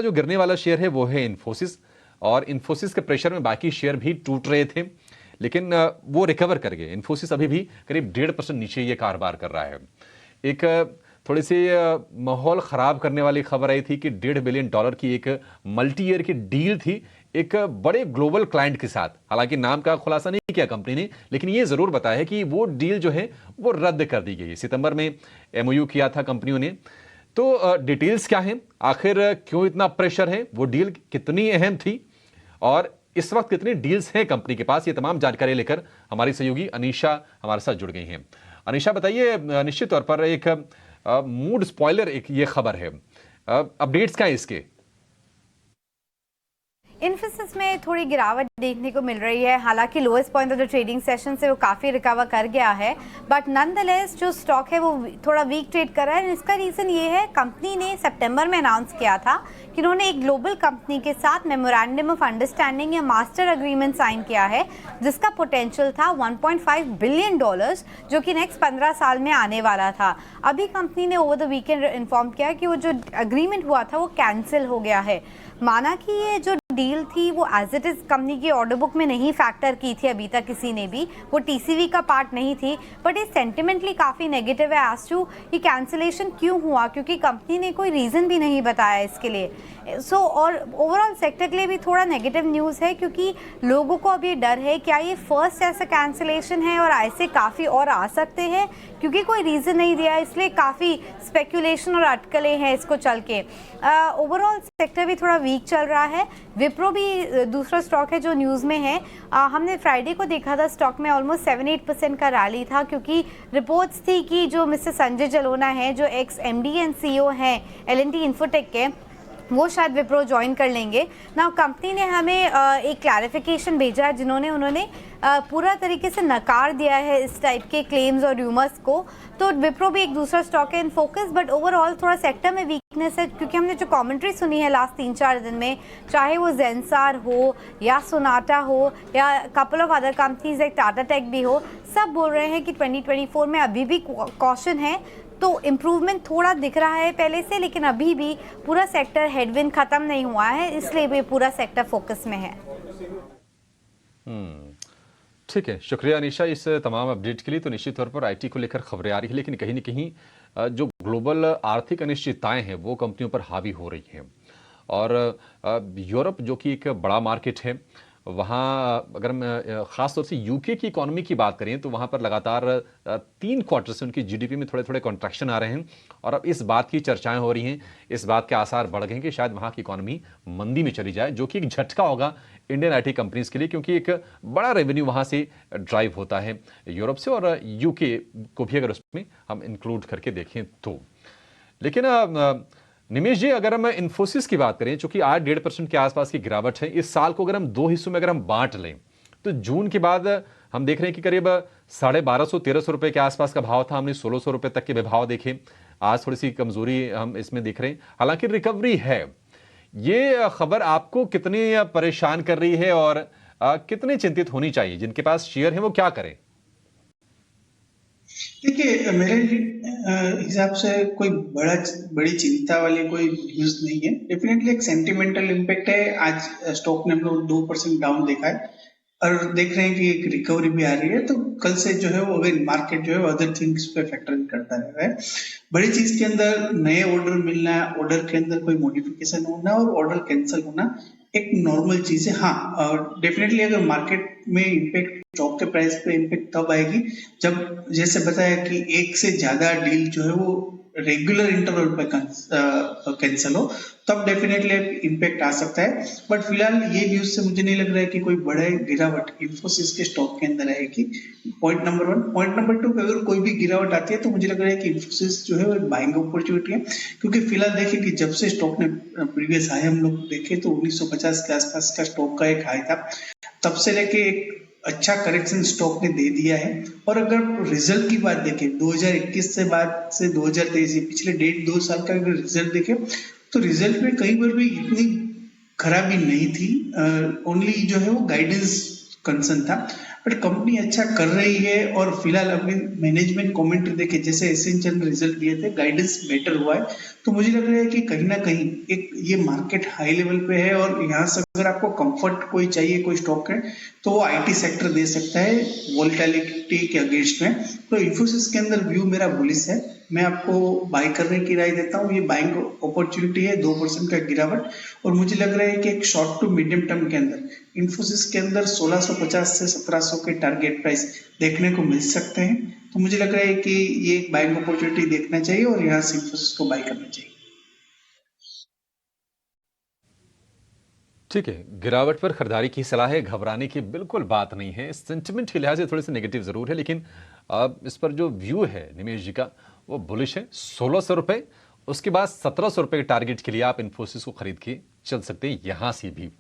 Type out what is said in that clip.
जो गिरने वाला शेयर है वो है इन्फोसिस, और इन्फोसिस के प्रेशर में बाकी शेयर भी टूट रहे थे, लेकिन वो रिकवर कर गए। इन्फोसिस अभी भी करीब 1.5% नीचे ये कारोबार कर रहा है। एक थोड़ी सी माहौल ख़राब करने वाली खबर आई थी कि $1.5 बिलियन की एक मल्टी ईयर की डील थी एक बड़े ग्लोबल क्लाइंट के साथ। हालांकि नाम का खुलासा नहीं किया कंपनी ने, लेकिन ये ज़रूर बताया है कि वो डील जो है वो रद्द कर दी गई है। सितंबर में MOU किया था कंपनियों ने। तो डिटेल्स क्या हैं, आखिर क्यों इतना प्रेशर है, वो डील कितनी अहम थी और इस वक्त कितनी डील्स हैं कंपनी के पास, ये तमाम जानकारी लेकर हमारी सहयोगी अनीशा हमारे साथ जुड़ गई हैं। अनीशा बताइए, निश्चित तौर पर एक मूड स्पॉइलर एक ये खबर है, अपडेट्स क्या है इसके? इन्फोसिस में थोड़ी गिरावट देखने को मिल रही है। हालांकि lowest point of the trading session से वो काफ़ी रिकवर कर गया है, बट नॉनदलेस जो स्टॉक है वो थोड़ा वीक ट्रेड कर रहा है। इसका रीज़न ये है, कंपनी ने सितंबर में अनाउंस किया था कि उन्होंने एक ग्लोबल कंपनी के साथ मेमोरेंडम ऑफ अंडरस्टैंडिंग या मास्टर एग्रीमेंट साइन किया है, जिसका पोटेंशियल था $1.5 बिलियन, जो कि नेक्स्ट 15 साल में आने वाला था। अभी कंपनी ने ओवर द वीकेंड इन्फॉर्म किया कि वो जो एग्रीमेंट हुआ था वो कैंसिल हो गया है। माना कि ये जो डील थी वो एज इट इज़ कंपनी की ऑर्डर बुक में नहीं फैक्टर की थी अभी तक किसी ने भी, वो TCV का पार्ट नहीं थी, बट ये सेंटिमेंटली काफ़ी नेगेटिव है एज टू ये कैंसिलेशन क्यों हुआ, क्योंकि कंपनी ने कोई रीज़न भी नहीं बताया इसके लिए। और ओवरऑल सेक्टर के लिए भी थोड़ा नेगेटिव न्यूज़ है, क्योंकि लोगों को अब ये डर है क्या ये फर्स्ट ऐसा कैंसिलेशन है और ऐसे काफ़ी और आ सकते हैं, क्योंकि कोई रीज़न नहीं दिया, इसलिए काफ़ी स्पेकुलेशन और अटकलें हैं इसको चल के। ओवरऑल सेक्टर भी थोड़ा वीक चल रहा है। विप्रो भी दूसरा स्टॉक है जो न्यूज़ में है। हमने फ्राइडे को देखा था स्टॉक में ऑलमोस्ट 7-8% का रैली था, क्योंकि रिपोर्ट्स थी कि जो मिस्टर संजय जलोना है, जो एक्स MD एंड CEO हैं L&T इन्फोटेक के, वो शायद विप्रो ज्वाइन कर लेंगे ना। कंपनी ने हमें एक क्लैरिफिकेशन भेजा है, उन्होंने पूरा तरीके से नकार दिया है इस टाइप के क्लेम्स और र्यूमर्स को। तो विप्रो भी एक दूसरा स्टॉक है इन फोकस, बट ओवरऑल थोड़ा सेक्टर में वीकनेस है, क्योंकि हमने जो कमेंट्री सुनी है लास्ट 3-4 दिन में, चाहे वो जेंसार हो या सोनाटा हो या कपल ऑफ अदर कंपनीज एक टाटा टेक भी हो, सब बोल रहे हैं कि 2024 में अभी भी कॉशन है। तो इम्प्रूवमेंट थोड़ा दिख रहा है पहले से, लेकिन अभी भी पूरा सेक्टर हेडविंड खत्म नहीं हुआ है, इसलिए भी पूरा सेक्टर फोकस में है। ठीक है, शुक्रिया अनीशा इस तमाम अपडेट के लिए। तो निश्चित तौर पर IT को लेकर खबरें आ रही है, लेकिन कहीं न कहीं जो ग्लोबल आर्थिक अनिश्चितताएं हैं वो कंपनियों पर हावी हो रही हैं। और यूरोप जो कि एक बड़ा मार्केट है, वहाँ अगर हम ख़ास तौर से UK की इकॉनमी की बात करें तो वहाँ पर लगातार 3 क्वार्टर से उनकी GDP में थोड़े थोड़े कॉन्ट्रैक्शन आ रहे हैं, और अब इस बात की चर्चाएं हो रही हैं, इस बात के आसार बढ़ गए हैं कि शायद वहाँ की इकॉनमी मंदी में चली जाए, जो कि एक झटका होगा इंडियन IT कंपनीज के लिए, क्योंकि एक बड़ा रेवेन्यू वहाँ से ड्राइव होता है यूरोप से, और UK को भी अगर उसमें हम इंक्लूड करके देखें तो। लेकिन निमेश जी, अगर हम इन्फोसिस की बात करें, चूंकि आज 1.5% के आसपास की गिरावट है, इस साल को अगर हम 2 हिस्सों में अगर हम बांट लें तो जून के बाद हम देख रहे हैं कि करीब 1250-1300 रुपए के आसपास का भाव था, हमने 1600 रुपए तक के भाव देखे। आज थोड़ी सी कमजोरी हम इसमें देख रहे हैं, हालांकि रिकवरी है। ये खबर आपको कितनी परेशान कर रही है और कितने चिंतित होनी चाहिए? जिनके पास शेयर है वो क्या करें? देखिए, मेरे हिसाब से कोई बड़ी चिंता वाली कोई न्यूज नहीं है। डेफिनेटली एक सेंटिमेंटल इम्पैक्ट है। आज स्टॉक ने हम लोग 2% डाउन देखा है और देख रहे हैं कि एक रिकवरी भी आ रही है। तो कल से जो है वो अगर मार्केट जो है अदर थिंग्स पे फैक्टर करता रह रहा है। बड़ी चीज के अंदर नए ऑर्डर मिलना, ऑर्डर के अंदर कोई मॉडिफिकेशन होना और ऑर्डर कैंसिल होना एक नॉर्मल चीज है। हाँ, और डेफिनेटली अगर मार्केट में इम्पैक्ट, स्टॉक के प्राइस पे इम्पैक्ट तब आएगी जब, जैसे बताया कि एक से ज्यादा डील जो है वो रेगुलर इंटरवल पे कैंसिल हो, तब डेफिनेटली इम्पैक्ट आ सकता है। बट फिलहाल ये न्यूज से मुझे नहीं लग रहा है कि कोई बड़ा गिरावट इन्फोसिस के स्टॉक के अंदर आएगी। Point number 1। पॉइंट नंबर 2, अगर कोई भी गिरावट आती है तो मुझे लग रहा है कि इन्फोसिस जो है वो एक बाइंग अपॉर्चुनिटी है, क्योंकि फिलहाल देखिए कि जब से स्टॉक ने प्रीवियस हाई हम लोग देखे तो 1950 के आसपास का स्टॉक का एक हाई था, तब से लेके एक अच्छा करेक्शन स्टॉक ने दे दिया है। और अगर रिजल्ट की बात देखें 2021 से बाद से 2023 पिछले 1.5-2 साल का अगर रिजल्ट देखें तो रिजल्ट में कई बार भी इतनी खराबी नहीं थी। ओनली जो है वो गाइडेंस कंसर्न था। बट कंपनी अच्छा कर रही है और फिलहाल अभी मैनेजमेंट कमेंट्री देखे जैसे एसेंशियल में रिजल्ट दिए थे, गाइडेंस बेटर हुआ है, तो मुझे लग रहा है कि कहीं ना कहीं एक ये मार्केट हाई लेवल पे है और यहाँ से अगर आपको कंफर्ट कोई चाहिए, कोई स्टॉक है, तो वो आईटी सेक्टर दे सकता है वोलेटिलिटी के अगेंस्ट में। तो इन्फोसिस के अंदर व्यू मेरा बुलिश है, मैं आपको बाय करने की राय देता हूँ। ये बाइंग अपॉर्चुनिटी है, 2% का गिरावट, और मुझे लग रहा है कि एक शॉर्ट टू मीडियम टर्म के अंदर इन्फोसिस के अंदर 1650 से 1700 के टारगेट प्राइस देखने को मिल सकते हैं। तो मुझे लग रहा है कि ये एक बाइंग अपॉर्चुनिटी देखना चाहिए और यहाँ से इन्फोसिस को बाय करना चाहिए। ठीक है, गिरावट पर खरीदारी की सलाह है, घबराने की बिल्कुल बात नहीं है। सेंटिमेंट के लिहाज से थोड़ी सी नेगेटिव जरूर है, लेकिन अब इस पर जो व्यू है निमेश जी का वो बुलिश है। 1600 रुपए, उसके बाद 1700 रुपए के टारगेट के लिए आप इन्फोसिस को खरीद के चल सकते हैं यहां से भी।